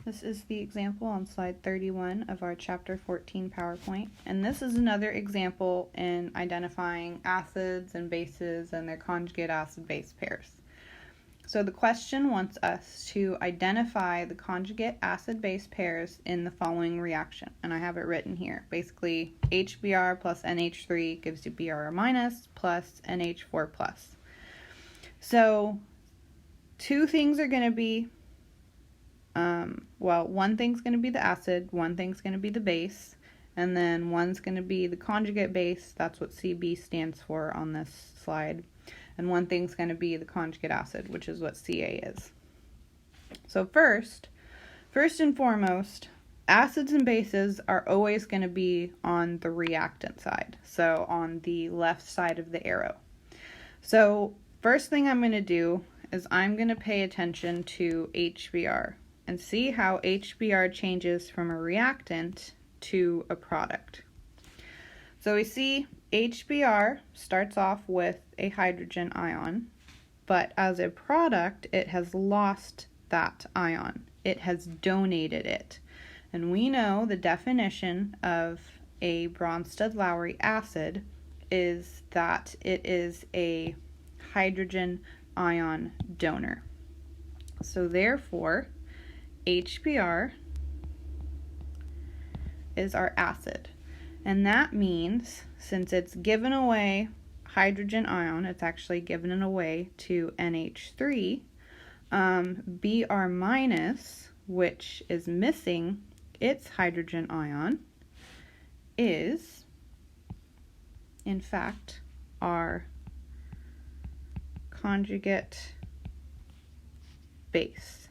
This is the example on slide 31 of our chapter 14 PowerPoint, and this is another example in identifying acids and bases and their conjugate acid-base pairs. So the question wants us to identify the conjugate acid-base pairs in the following reaction, and I have it written here. Basically, HBr plus NH3 gives you Br- plus NH4+. So two things are going to be one thing's going to be the acid, one thing's going to be the base, and then one's going to be the conjugate base. That's what CB stands for on this slide. And one thing's going to be the conjugate acid, which is what Ca is. So first and foremost, acids and bases are always going to be on the reactant side, so on the left side of the arrow. So first thing I'm going to do is I'm going to pay attention to HBr and see how HBr changes from a reactant to a product. So we see HBr starts off with a hydrogen ion, but as a product, it has lost that ion. It has donated it. And we know the definition of a Bronsted-Lowry acid is that it is a hydrogen ion donor. So therefore, HBr is our acid. And that means, since it's given away hydrogen ion, it's actually given it away to NH3, Br-, which is missing its hydrogen ion, is, in fact, our conjugate base.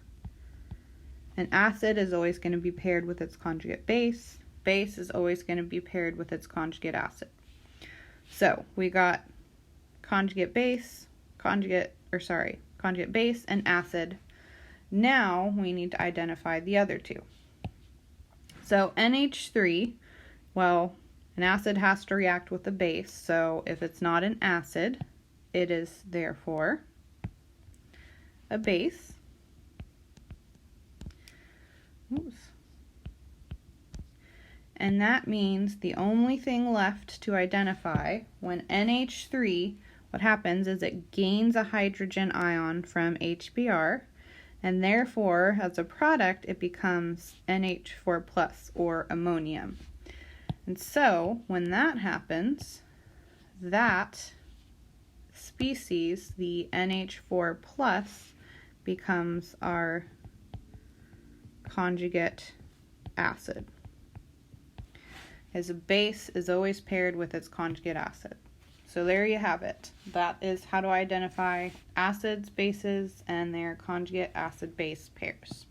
An acid is always going to be paired with its conjugate base. Base is always going to be paired with its conjugate acid. So we got conjugate base, conjugate base and acid. Now we need to identify the other two. So NH3, well, an acid has to react with a base, so if it's not an acid, it is therefore a base. Oops. And that means the only thing left to identify when NH3, what happens is it gains a hydrogen ion from HBr, and therefore, as a product, it becomes NH4+, or ammonium. And so, when that happens, that species, the NH4+, becomes our conjugate acid. As a base is always paired with its conjugate acid. So there you have it. That is how to identify acids, bases, and their conjugate acid-base pairs.